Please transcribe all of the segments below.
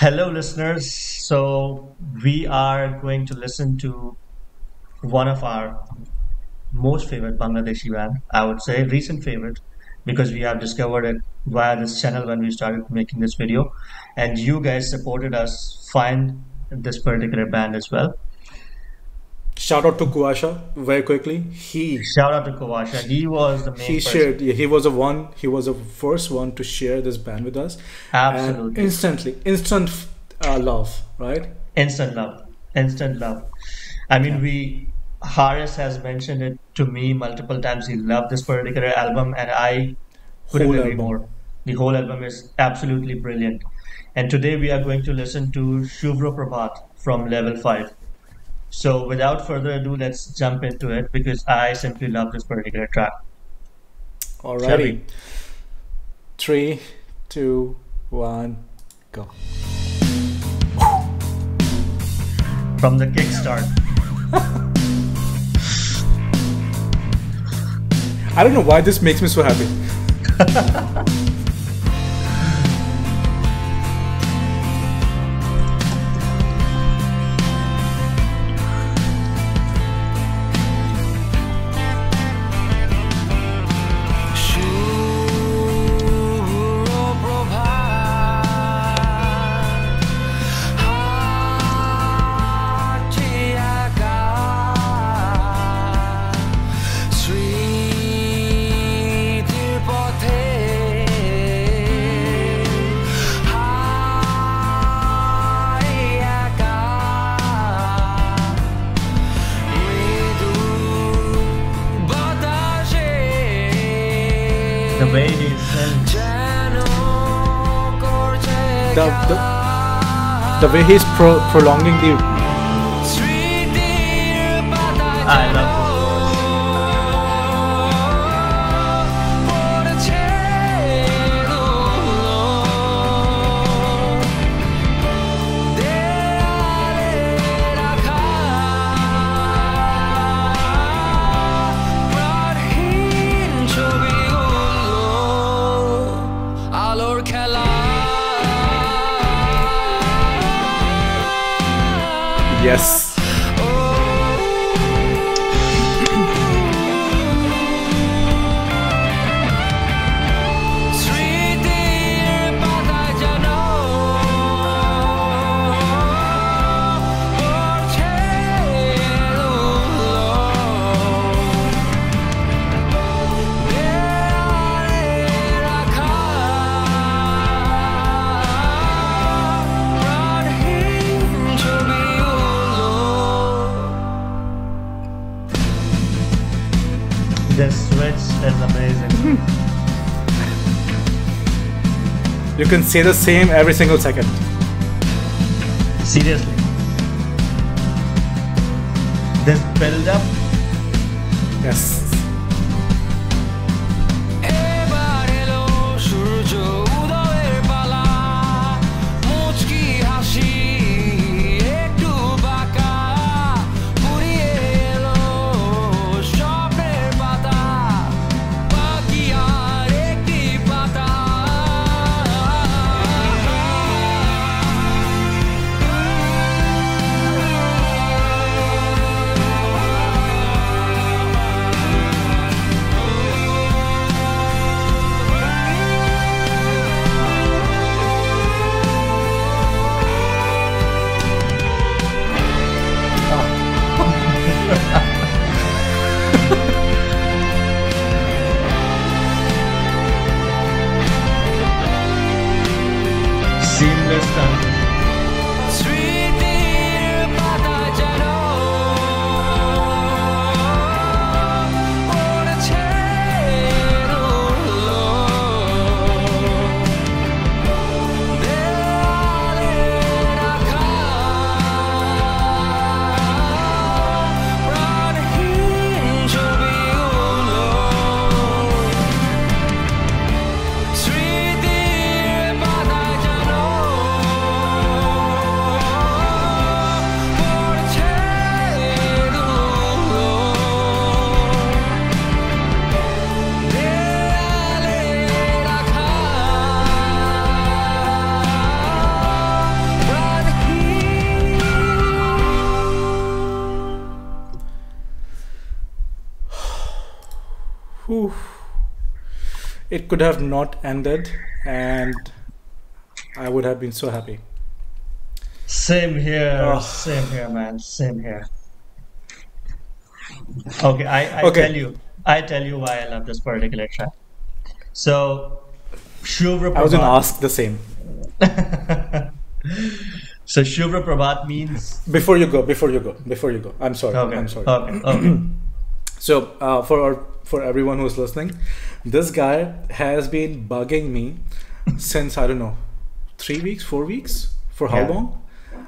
Hello, listeners. So, we are going to listen to one of our most favorite Bangladeshi band, I would say, recent favorite, because we have discovered it via this channel when we started making this video. And you guys supported us find this particular band as well. Shout out to Kuasha very quickly. Shout out to Kawasha. He was the He main person. shared. Yeah, he was the first one to share this band with us, and Absolutely. instant love, right? Instant love. Instant love. I Yeah, mean, Haris has mentioned it to me multiple times. He loved this particular album, and I couldn't whole agree album. more. The whole album is absolutely brilliant. And today we are going to listen to Shuvro Probhat from Level 5. So without further ado, let's jump into it because I simply love this particular track. Shall Alrighty, we? 3, 2, 1, go. From the kickstart. I don't know why this makes me so happy. Shuvro Probhat, স্মৃতির পথে high একা মৃদু বাতাসে The way he sings. যেন করছে The the, খেলা the way he's prolonging the স্মৃতির পাতায় I যেন love this chorus. পড়ছে ধুলো দেয়ালে রাখা প্রাণহীন ছবিগুলো আলোর খেলা yes. স্মৃতির পাতায় যেন পড়ছে ধুলো দেয়ালে রাখা প্রাণহীন ছবিগুলো This switch is amazing. You can say the same every single second. Seriously. This build up, Yes. এবার এলো সূর্য উদয়ের পালা মুচকি হাসি একটু বাঁকা ফুরিয়ে এলো স্বপ্নের পাতা বাকি আর একটি পাতা seamless transition. স্মৃতির পাতায় যেন পড়ছে ধুলো দেয়ালে রাখা প্রাণহীন ছবিগুলো স্মৃতির পাতায় যেন it could have not ended, and I would have been so happy. Oh, Same here, man, same here. Okay, okay. I tell you why I love this particular track. So, Shuvro I was gonna Probhat. ask the same. So, Shuvro Probhat means. Before you go, I'm sorry. Okay, I'm sorry. okay, okay. So for everyone who's listening, this guy has been bugging me since, I don't know, 3 weeks, 4 weeks, for how Yeah, long?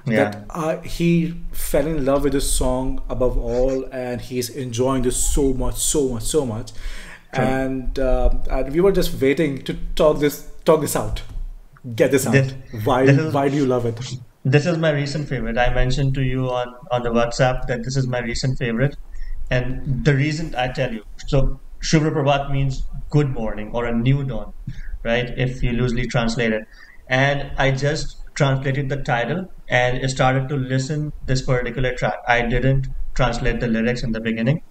yeah, That he fell in love with this song above all, and he's enjoying this so much, so much, so much. true. And we were just waiting to talk this out, get this out. This, Why this is why do you love it? this is my recent favorite. I mentioned to you on the WhatsApp that this is my recent favorite, and the reason I tell you. So Shubha Prabhat means good morning or a new dawn, right? If you loosely translate it, and I just translated the title and started to listen this particular track. I didn't translate the lyrics in the beginning,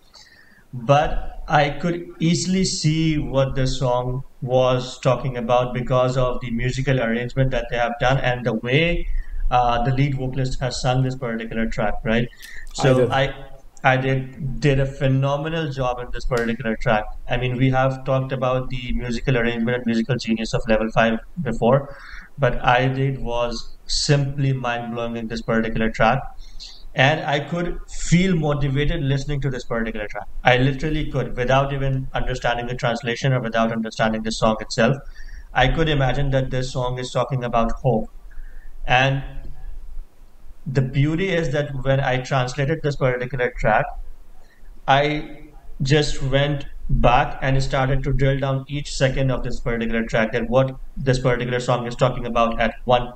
but I could easily see what the song was talking about because of the musical arrangement that they have done and the way the lead vocalist has sung this particular track, right? I So did. I did a phenomenal job in this particular track. I mean, we have talked about the musical arrangement and musical genius of Level 5 before, but I did was simply mind blowing in this particular track, and I could feel motivated listening to this particular track. I literally could, without even understanding the translation or without understanding the song itself. I could imagine that this song is talking about hope. And the beauty is that when I translated this particular track, I just went back and started to drill down each second of this particular track, that what this particular song is talking about at 1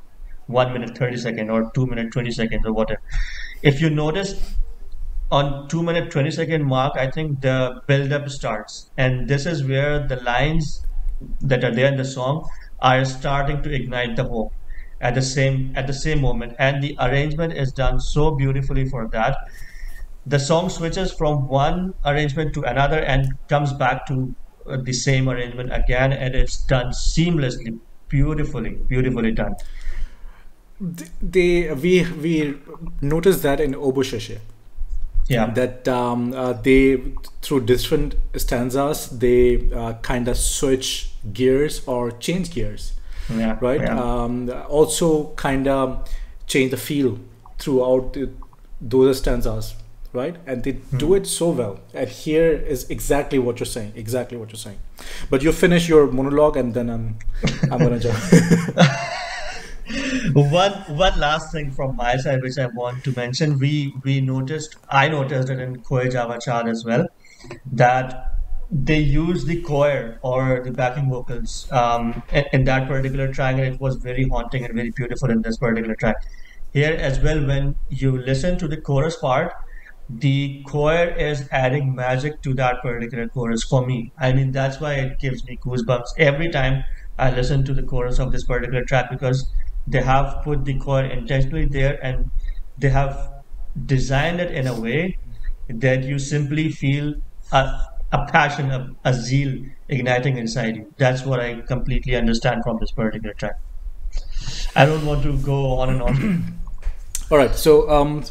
minute 30 second or 2 minute 20 seconds or whatever. If you notice, on 2 minute 20 second mark, I think the build up starts, and this is where the lines that are there in the song are starting to ignite the hope at the same moment, and the arrangement is done so beautifully for that. The song switches from one arrangement to another and comes back to the same arrangement again, and it's done seamlessly, beautifully done. We noticed that in Obosheshey, Yeah, that they, through different stanzas, they kind of switch gears or change gears, yeah, right? yeah, Also kind of change the feel throughout those stanzas, right? And they do hmm. it so well. And here is exactly what you're saying, exactly what you're saying. But you finish your monologue, and then I'm gonna jump. One last thing from my side, which I want to mention, I noticed it in Khoye Java Chad as well, that they use the choir or the backing vocals in that particular track, and it was very haunting and very beautiful in this particular track. Here as well, when you listen to the chorus part, the choir is adding magic to that particular chorus for me. I mean, that's why it gives me goosebumps every time I listen to the chorus of this particular track, because they have put the choir intentionally there, and they have designed it in a way that you simply feel a passion, a zeal igniting inside you. That's what I completely understand from this particular track. I don't want to go on and on. All right, so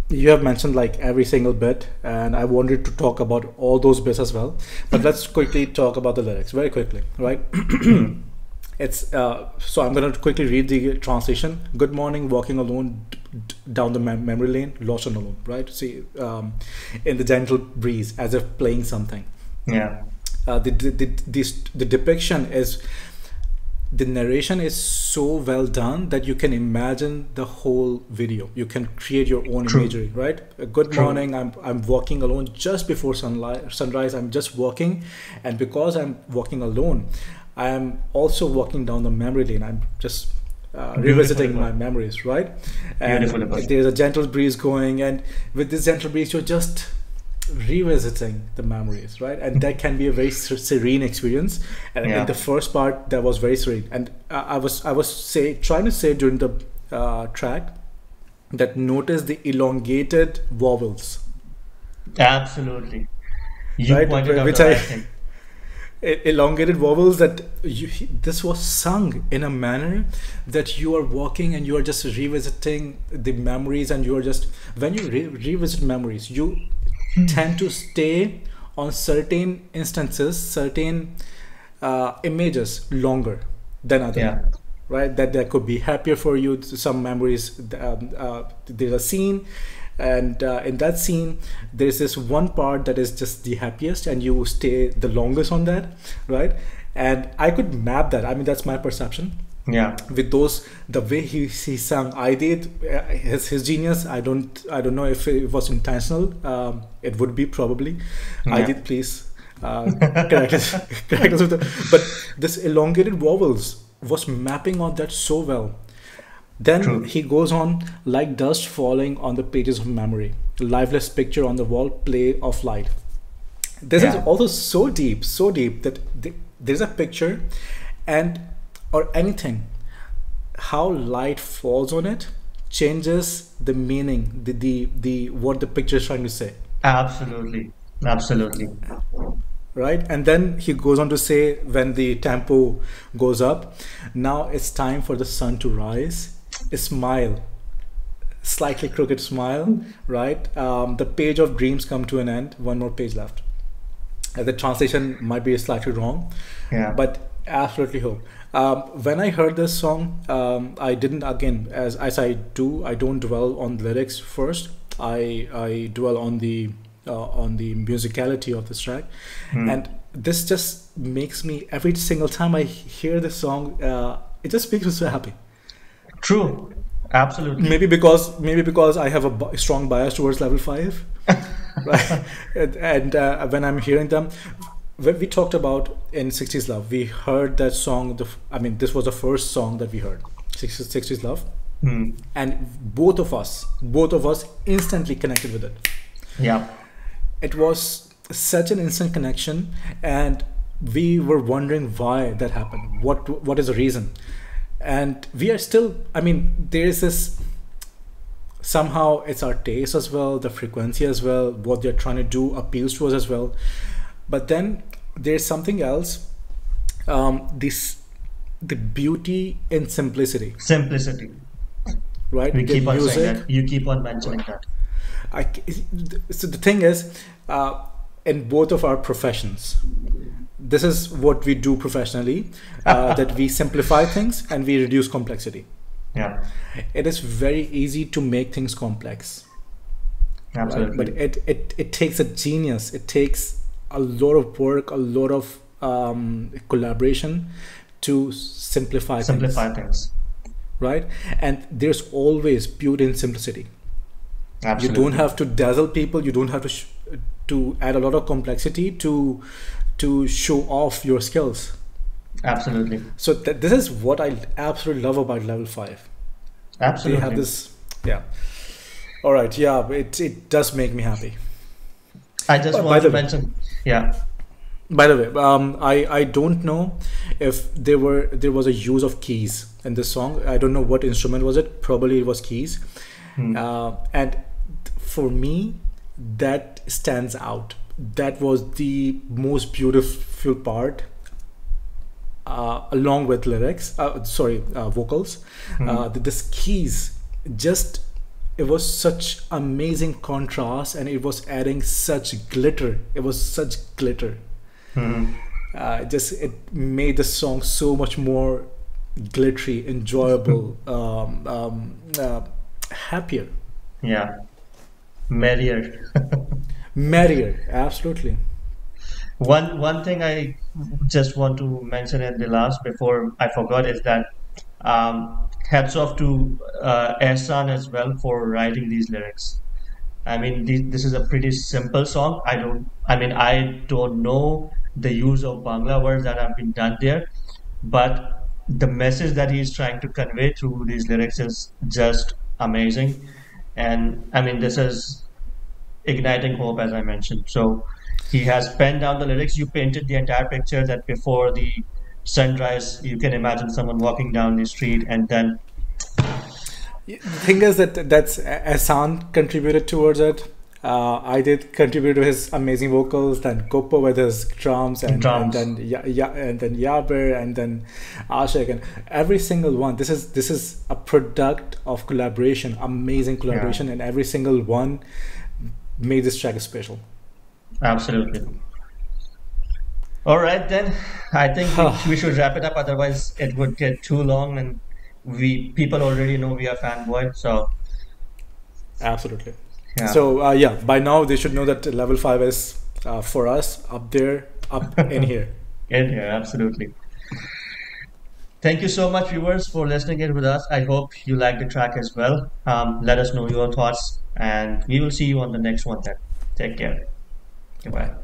you have mentioned like every single bit, and I wanted to talk about all those bits as well. But let's quickly talk about the lyrics very quickly, right? Hmm. It's so I'm gonna quickly read the translation. Good morning, walking alone down the memory lane, lost and alone, right? See, in the gentle breeze, as if playing something. Yeah, The depiction is, the narration is so well done that you can imagine the whole video. You can create your own true, imagery, right? Good true. morning. I'm walking alone just before sunrise. I'm just walking, and because I'm walking alone, I am also walking down the memory lane. I'm just Beautifully revisiting put. my memories, right? Beautifully And put. there's a gentle breeze going, and with this gentle breeze, you're just revisiting the memories, right? And that can be a very serene experience. And in the Yeah. first part, that was very serene. And I was trying to say during the track, that notice the elongated vowels, Absolutely. You right? pointed out Which the I right thing. elongated vowels that this was sung in a manner that you are walking and you are just revisiting the memories, and you are just, when you revisit memories, you tend to stay on certain instances, certain images longer than other. Yeah. Right, that could be happier for you. Some memories, there's a scene, and in that scene there's this one part that is just the happiest, and you stay the longest on that, right? And I could map that. I mean, that's my perception Yeah. with those, the way he sang Aiedid, his genius. I don't know if it was intentional. It would be probably. Yeah. Aiedid, please correct us, correct us with but this elongated vowels was mapping on that so well. Then True. he goes on, like dust falling on the pages of memory, lifeless picture on the wall, play of light. This is Yeah. also so deep that there's a picture, and or anything, how light falls on it changes the meaning, the what the picture is trying to say. Absolutely. Absolutely. Right, and then he goes on to say, when the tempo goes up, now it's time for the sun to rise. A smile, slightly crooked smile, right? The page of dreams come to an end, one more page left. The translation might be slightly wrong, Yeah. but absolutely hope. When I heard this song, I didn't, again, as I do, I don't dwell on the lyrics first. I dwell on the musicality of this track, and this just makes me, every single time I hear this song, it just makes me so happy. True. Absolutely. Maybe because I have a strong bias towards level 5, right? And when I'm hearing them, when we talked about in 60s Love, we heard that song. This was the first song that we heard, 60s Love, and both of us instantly connected with it. Yeah. It was such an instant connection, and we were wondering why that happened. What is the reason? And we are still, there is this, somehow it's our taste as well, the frequency as well, what they're trying to do appeals to us as well. But then there's something else, the beauty in simplicity, Simplicity. right? We The keep on saying music, that. You keep on mentioning that. so the thing is, in both of our professions, this is what we do professionally, that we simplify things and we reduce complexity. Yeah. It is very easy to make things complex, right? Absolutely. But it takes a genius, it takes a lot of work, a lot of collaboration to simplify things. right? And there's always beauty in simplicity. Absolutely. You don't have to dazzle people, you don't have to to add a lot of complexity to show off your skills. Absolutely. So this is what I absolutely love about level 5. Absolutely. They have this, yeah. All right, yeah, it does make me happy. I just By want the to way- mention. Yeah. By the way, I don't know if there was a use of keys in this song. I don't know what instrument was it. Probably it was keys. And for me, that stands out. That was the most beautiful part, along with lyrics. Vocals. This keys, just, it was such amazing contrast, and it was adding such glitter. It was such glitter. It made the song so much more glittery, enjoyable, happier, Yeah. Merrier. merrier. Absolutely. One thing I just want to mention at the last before I forgot is that hats off to Ehsan as well for writing these lyrics. This is a pretty simple song. I don't know the use of Bangla words that have been done there, but the message that he is trying to convey through these lyrics is just amazing. And this is igniting hope, as I mentioned. So he has penned down the lyrics. You painted the entire picture that before the sunrise, you can imagine someone walking down the street, and then The thing is that's Ehsan contributed towards it. I did contribute to his amazing vocals, then Guppu with his drums, and Drums. then and then Yaber, and then Ashiq, and every single one. This is a product of collaboration, amazing Yeah, collaboration, and every single one made this track special. absolutely. All right, then. I think we should wrap it up. Otherwise, it would get too long, and we people already know we are fanboy. So Absolutely. yeah, So yeah, by now they should know that level 5 is for us up there, up in here. in here, absolutely. Thank you so much, viewers, for listening in with us. I hope you like the track as well. Let us know your thoughts, and we will see you on the next one then. Take care. Goodbye. Bye.